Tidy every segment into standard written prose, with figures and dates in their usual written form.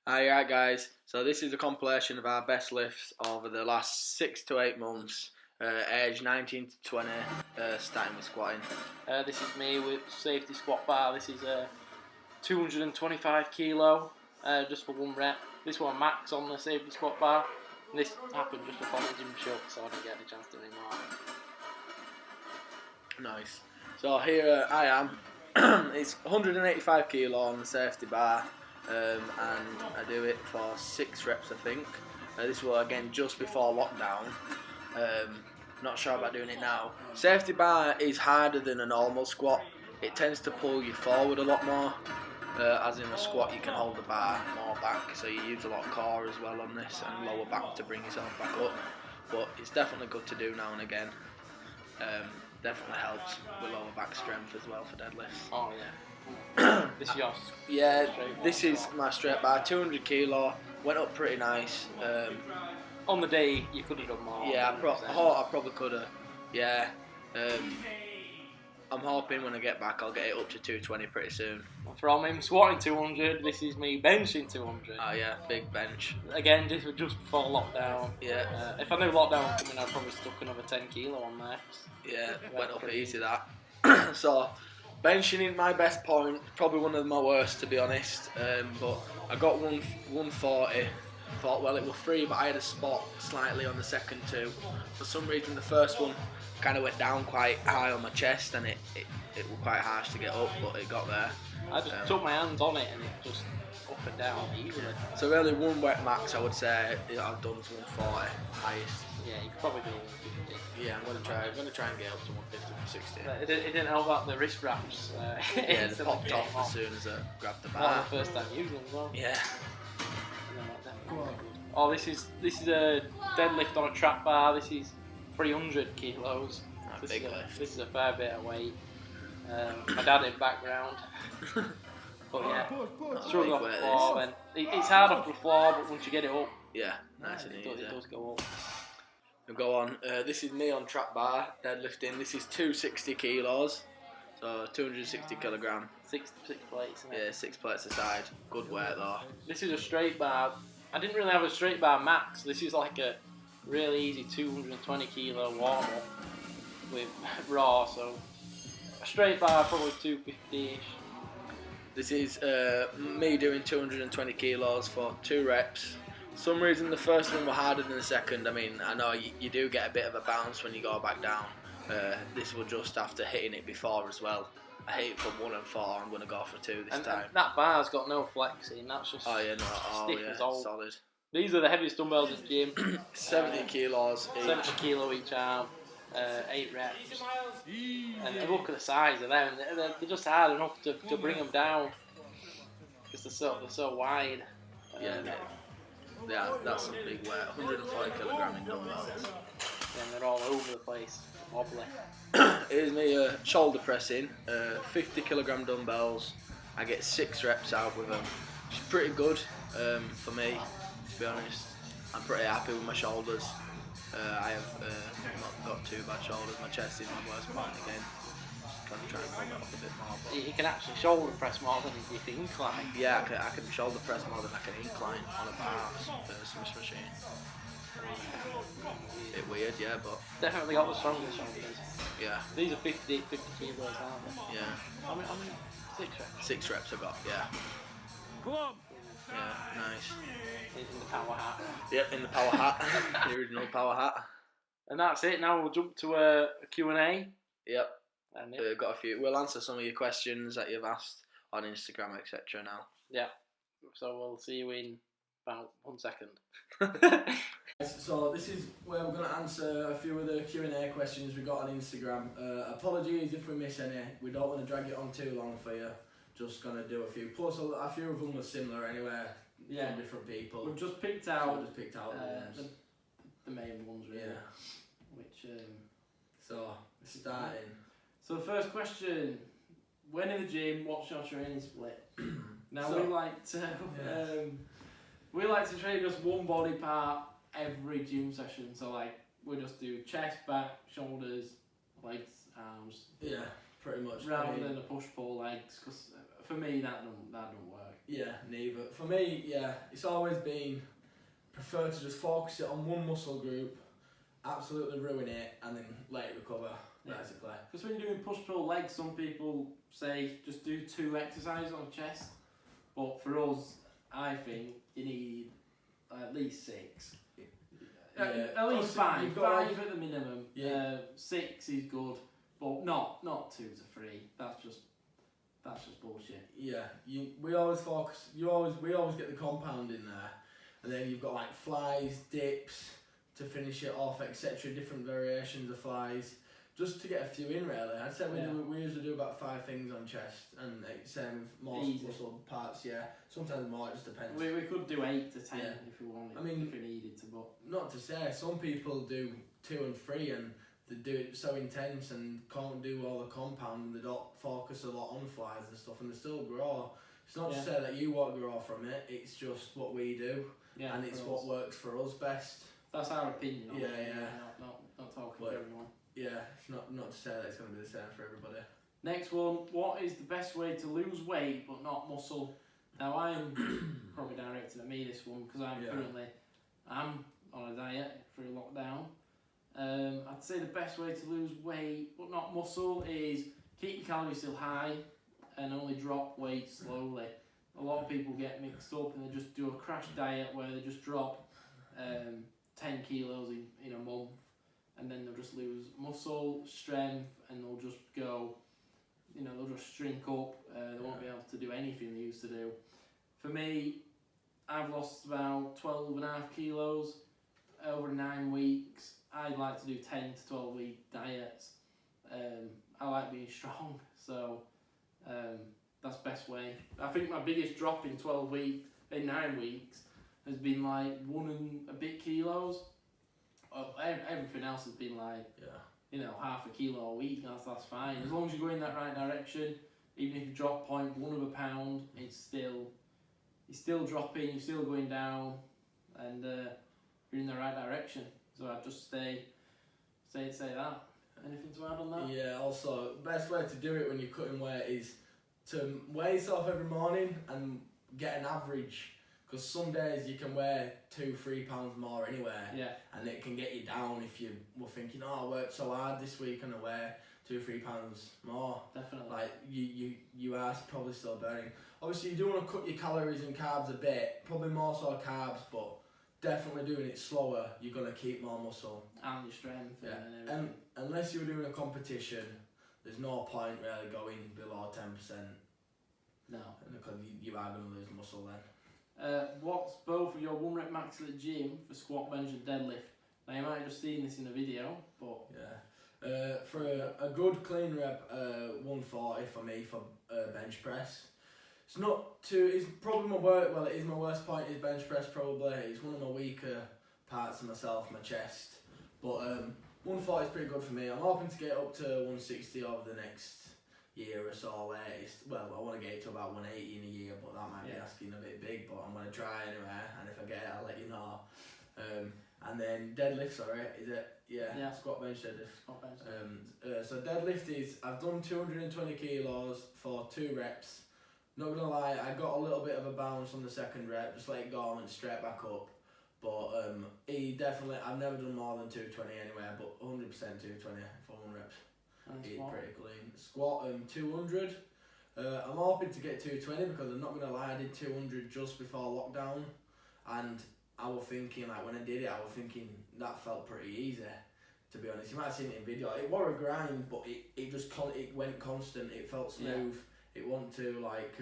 Alright guys, so this is a compilation of our best lifts over the last 6 to 8 months, age 19 to 20, starting with squatting. This is me with safety squat bar. This is 225 kilo, just for one rep. This one max on the safety squat bar. And this happened just before the gym shut, so I didn't get any chance to do any more. Nice. So here I am. It's 185 kilo on the safety bar, and I do it for 6 reps, I think. This was again just before lockdown. Not sure about doing it now. Safety bar is harder than a normal squat. It tends to pull you forward a lot more. As in a squat, you can hold the bar more back, so you use a lot of core as well on this and lower back to bring yourself back up. But it's definitely good to do now and again. Definitely helps with lower back strength as well for deadlifts. Oh yeah. This is yours? Yeah, this is my straight bar, 200 kilo, went up pretty nice. On the day you could have done more. Yeah, I probably could have. Yeah. I'm hoping when I get back I'll get it up to 220 pretty soon. From him squatting 200, this is me benching 200. Oh yeah, big bench. Again, this was just before lockdown. Yeah. If I knew lockdown was coming, I'd probably stuck another 10 kilo on there. Yeah, went up easy that. So, benching is my best point, probably one of my worst to be honest. But I got 140. Thought, well, it was free, but I had a spot slightly on the second two. For some reason, the first one kind of went down quite high on my chest, and it was quite harsh to get up, but it got there. I just took my hands on it, and it just up and down easily. So really, one wet max, I would say I've done to 140 highest. Yeah, you could probably do 150. Yeah, I'm gonna try and get up to 150 or 60. It didn't help out the wrist wraps. Yeah, they popped off as soon as I grabbed the bar. Not the first time using them as well. Yeah. Oh, this is a deadlift on a trap bar. This is 300 kilos. This big lift. This is a fair bit of weight. My dad in background. But yeah, struggle off the floor. And it's hard off the floor, but once you get it up, yeah, nice and easy. It does go up. We'll go on. This is me on trap bar deadlifting. This is 260 kilos, so 260 kilogram. Six plates. Isn't it? Yeah, 6 plates aside. Good weight though. This is a straight bar. I didn't really have a straight bar max. This is like a really easy 220 kilo warm up with raw. So a straight bar probably 250ish. This is me doing 220 kilos for 2 reps. For some reason the first one was harder than the second. I mean, I know you do get a bit of a bounce when you go back down. This was just after hitting it before as well. I hit it from 1 and 4. I'm going to go for 2 this time. And that bar's got no flexing. That's just stiff as old. Solid. Theyese are the heaviest dumbbells in the gym. 70 kilos each. 70 kilo each arm. 8 reps. And look at the size of them. They're just hard enough to bring them down because they're so wide. Yeah, that's some big weight. 140 kilogram in dumbbells. And they're all over the place. Wobbly. Here's me shoulder pressing, 50 kilogram dumbbells. I get 6 reps out with them. Which is pretty good for me, to be honest. I'm pretty happy with my shoulders. I have not got too bad shoulders. My chest is my worst part again. I'm trying to pull that up a bit more. But You can actually shoulder press more than you can incline. yeah, I can shoulder press more than I can incline on a bar Smith machine. Bit weird, yeah, but Definitely got the strongest shoulders. yeah. These are 50 kilos, aren't they? Yeah. I mean, 6 reps. 6 reps I got, yeah. Yeah, nice. In the power hat. Yep, in the power hat. The original power hat. And that's it. Now we'll jump to a Q&A. Yep. And Got a few. We'll answer some of your questions that you've asked on Instagram, etc. now. Yeah. So we'll see you in about 1 second. So this is where we're going to answer a few of the Q&A questions we got on Instagram. Apologies if we miss any. We don't want to drag it on too long for you. Just going to do a few. Plus a few of them were similar anyway. Yeah. From different people. We've just picked out the the main ones, really. Yeah. Which So starting. So the first question: when in the gym, what's your training split? Now So- we like to train just one body part every gym session. So like we just do chest, back, shoulders, legs, arms. Yeah, pretty much. Rather than a push pull legs, because for me that don't work. Yeah, neither. For me, yeah, it's always been prefer to just focus it on one muscle group, absolutely ruin it, and then let it recover, basically. Because when you're doing push-pull legs, some people say just do 2 exercises on chest. But for us, I think you need at least 6. Yeah. At least 5. 5 at the minimum. Yeah. 6 is good, but not 2 to 3. That's just bullshit. Yeah, we always focus. We always get the compound in there, and then you've got like flies, dips to finish it off, etc. Different variations of flies, just to get a few in. Really, I'd say we usually do about 5 things on chest, and same with more muscle parts. Yeah, sometimes more. It just depends. We could do 8 to 10 if we wanted. I mean, if we needed to, but not to say some people do 2 and 3 and they do it so intense and can't do all the compound and they don't focus a lot on flies and stuff and they still grow. It's not to say that you won't grow from it, it's just what we do and it's what works for us best. That's our opinion. Not talking for everyone. Yeah, it's not to say that it's going to be the same for everybody. Next one, what is the best way to lose weight but not muscle? Now I'm probably directed at me this one because I'm on a diet through lockdown. I'd say the best way to lose weight but not muscle is keep your calories still high and only drop weight slowly. A lot of people get mixed up and they just do a crash diet where they just drop 10 kilos in a month and then they'll just lose muscle, strength, and they'll just go, they'll just shrink up, they won't be able to do anything they used to do. For me, I've lost about 12.5 kilos over 9 weeks. I'd like to do 10 to 12 week diets. I like being strong, so that's best way. I think my biggest drop in 9 weeks has been like 1 and a bit kilos. Everything else has been like half a kilo a week. That's fine as long as you're going that right direction. Even if you drop 0.1 of a pound, it's still dropping. You're still going down, and you're in the right direction. So I'd just say that. Anything to add on that? Yeah, also, best way to do it when you're cutting weight is to weigh yourself every morning and get an average. Because some days you can weigh 2-3 pounds more anyway. Yeah. And it can get you down if you were thinking, I worked so hard this week and I weigh 2-3 pounds more. Definitely. Like, you are probably still burning. Obviously, you do want to cut your calories and carbs a bit. Probably more so carbs, but definitely doing it slower, you're going to keep more muscle. And your strength. Yeah. And unless you're doing a competition, there's no point really going below 10%. No. Because you are going to lose muscle then. What's both of your 1 rep max at the gym for squat, bench and deadlift? Now you might have just seen this in a video, but... Yeah. For a good clean rep, 140 for me for bench press. It's not too... It's probably it is my worst point is bench press probably. It's one of my weaker parts of myself, my chest. But 140 is pretty good for me. I'm hoping to get up to 160 over the next year or so latest. Well, I want to get it to about 180 in a year, but that might be asking a bit big, but I'm going to try anyway, and if I get it, I'll let you know. And then deadlift, is it? Yeah. Squat, bench, deadlift. Squat, bench. So deadlift is, I've done 220 kilos for 2 reps. Not going to lie, I got a little bit of a bounce on the second rep, just let it go and went straight back up. But I've never done more than 220 anyway, but 100% 220 for 1 rep. He's pretty clean. Squat 200. I'm hoping to get 220 because I'm not going to lie, I did 200 just before lockdown, and I was thinking, like when I did it, I was thinking that felt pretty easy, to be honest. You might have seen it in video. It was a grind, but it went constant. It felt smooth. It wasn't like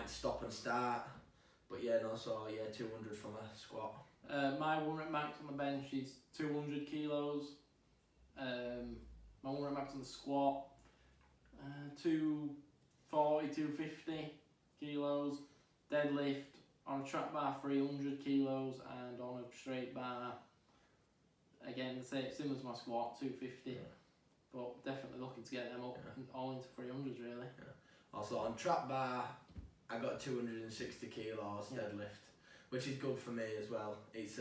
stop and start. But 200 from a squat. My 1 rep max on the bench is 200 kilos. My 1 rep max on the squat, 240, 250 kilos. Deadlift on a trap bar 300 kilos, and on a straight bar, again similar to my squat, 250. Yeah. But definitely looking to get them up all into 300s really. Yeah. Also on trap bar, I got 260 kilos deadlift, which is good for me as well. It's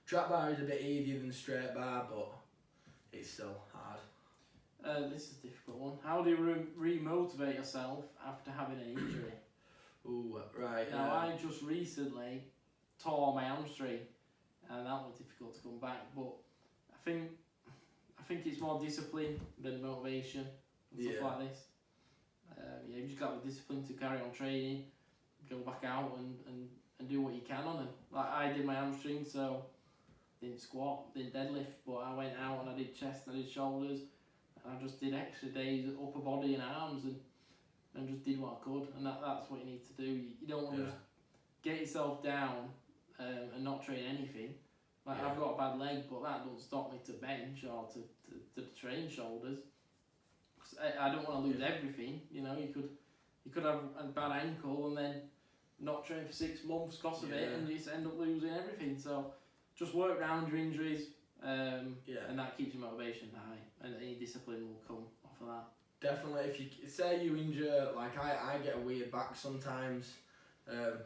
trap bar is a bit easier than straight bar, but it's still hard. This is a difficult one. How do you re-motivate yourself after having an injury? Ooh, right. Now I just recently tore my hamstring, and that was difficult to come back. But I think it's more discipline than motivation and stuff like this. You just got the discipline to carry on training, go back out and do what you can on them. Like I did my hamstring, so didn't squat, didn't deadlift, but I went out and I did chest, and I did shoulders, and I just did extra days of upper body and arms, and just did what I could, and that's what you need to do. You don't want to just get yourself down and not train anything. Like I've got a bad leg, but that doesn't stop me to bench or to train shoulders. I don't want to lose everything. You know, you could have a bad ankle and then not train for 6 months because of it, and you just end up losing everything. So just work around your injuries, and that keeps your motivation high, and any discipline will come off of that. Definitely, if you say you injure, like I get a weird back sometimes,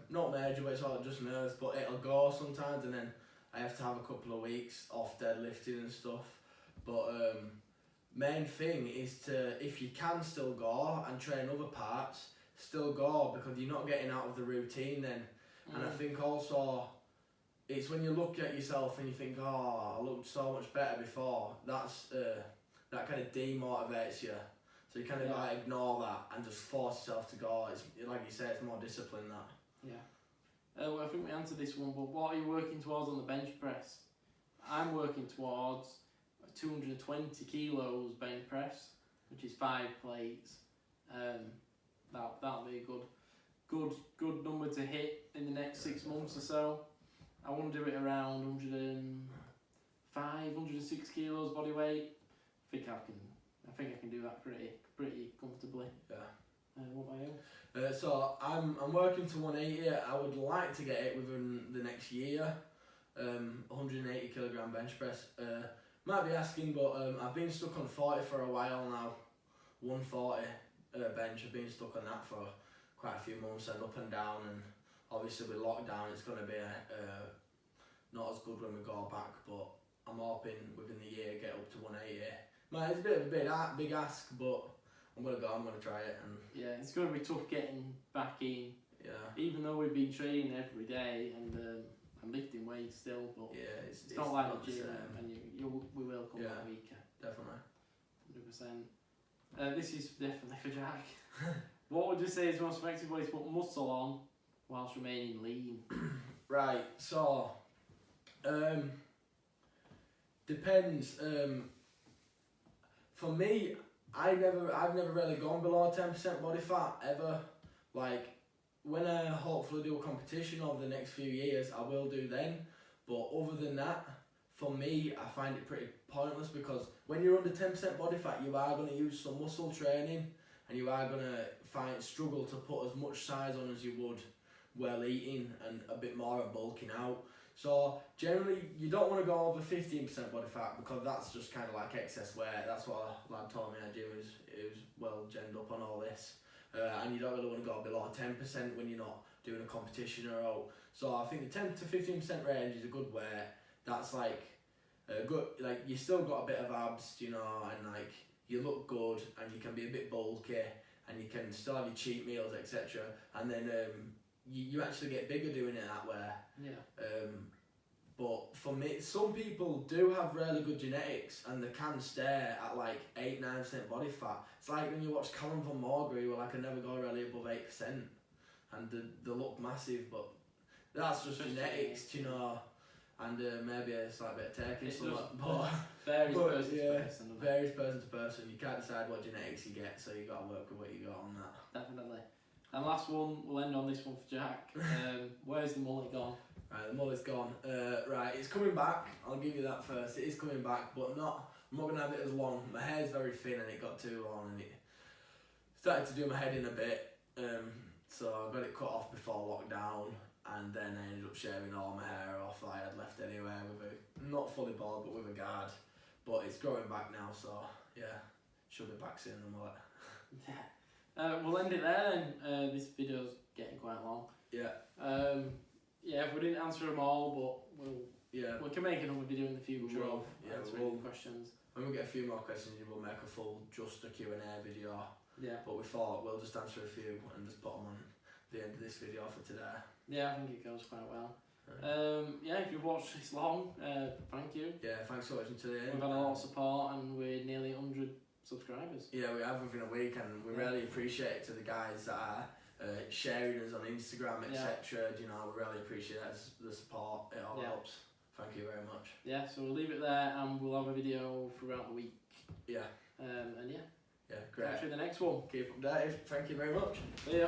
not major, but it's all just nerves, but it'll go sometimes, and then I have to have a couple of weeks off deadlifting and stuff. But main thing is to, if you can still go and train other parts, still go, because you're not getting out of the routine then. And I think also, it's when you look at yourself and you think, oh, I looked so much better before, that's that kind of demotivates you. So you kind of like ignore that and just force yourself to go. It's like you say, it's more discipline that. Yeah. Well, I think we answered this one, but what are you working towards on the bench press? I'm working towards a 220 kilos bench press, which is 5 plates. That'll be a good number to hit in the next 6 months or so. I want to do it around 105, 106 kilos body weight. I think I can do that pretty comfortably. Yeah. What about you? So I'm working to 180. I would like to get it within the next year. 180 kilogram bench press. Might be asking, but I've been stuck on 40 for a while now. 140 bench. I've been stuck on that for quite a few months, and up and down. And obviously with lockdown, it's going to be not as good when we go back. But I'm hoping within the year get up to 180. It's a bit of a big ask, but I'm going to try it. And yeah, it's going to be tough getting back in. Yeah. Even though we've been training every day and lifting weights still, but it's not like the gym, and we will come back weaker. Definitely. 100%. This is definitely for Jack. What would you say is the most effective way to put muscle on whilst remaining lean? Right, so depends. For me, I've never really gone below 10% body fat ever. Like when I hopefully do a competition over the next few years, I will do then. But other than that, for me, I find it pretty pointless, because when you're under 10% body fat, you are going to use some muscle training, and you are going to struggle to put as much size on as you would while eating, and a bit more at bulking out. So generally, you don't want to go over 15% body fat, because that's just kind of like excess weight. That's what a lad told me at gym, who's well genned up on all this. And you don't really want to go below 10% when you're not doing a competition or out. So I think the 10 to 15% range is a good weight. That's like good. Like you still got a bit of abs, you know, and like you look good, and you can be a bit bulky, and you can still have your cheat meals, etc. And then you actually get bigger doing it that way. Yeah. But for me, some people do have really good genetics, and they can stay at like 8-9% body fat. It's like when you watch Callum Von Morgan, who I can never go really above 8%, and they look massive, but that's just genetics, you know. And maybe a slight bit of taking something, but varies person to person. Varies person to person. You can't decide what genetics you get, so you got to work with what you got on that. Definitely. And last one, we'll end on this one for Jack. Where's the mullet gone? Right, the mullet's gone. Right, it's coming back. I'll give you that first. It is coming back, but I'm not going to have it as long. My hair's very thin, and it got too long, and it started to do my head in a bit. So I got it cut off before lockdown, and then I ended up shaving all my hair off that I had left anyway, with not fully bald, but with a guard. But it's growing back now, so yeah, should be back soon, the mullet. We'll end it there then. This video's getting quite long. Yeah. If we didn't answer them all, but we can make another video in the future of answering questions. When we get a few more questions, we'll make a full just a Q&A video. Yeah. But we thought we'll just answer a few and just put them on the end of this video for today. Yeah, I think it goes quite well. Right. Yeah, if you've watched this long, thank you. Yeah, thanks for watching to the end. We've had a lot of support and we're nearly 100 subscribers. Yeah, we have within a week, and we really appreciate it to the guys that are sharing us on Instagram, etc. You know, we really appreciate the support. It all helps. Thank you very much. Yeah, so we'll leave it there, and we'll have a video throughout the week. Yeah. And yeah, great. Catch you in the next one. Keep updated. Thank you very much. See ya.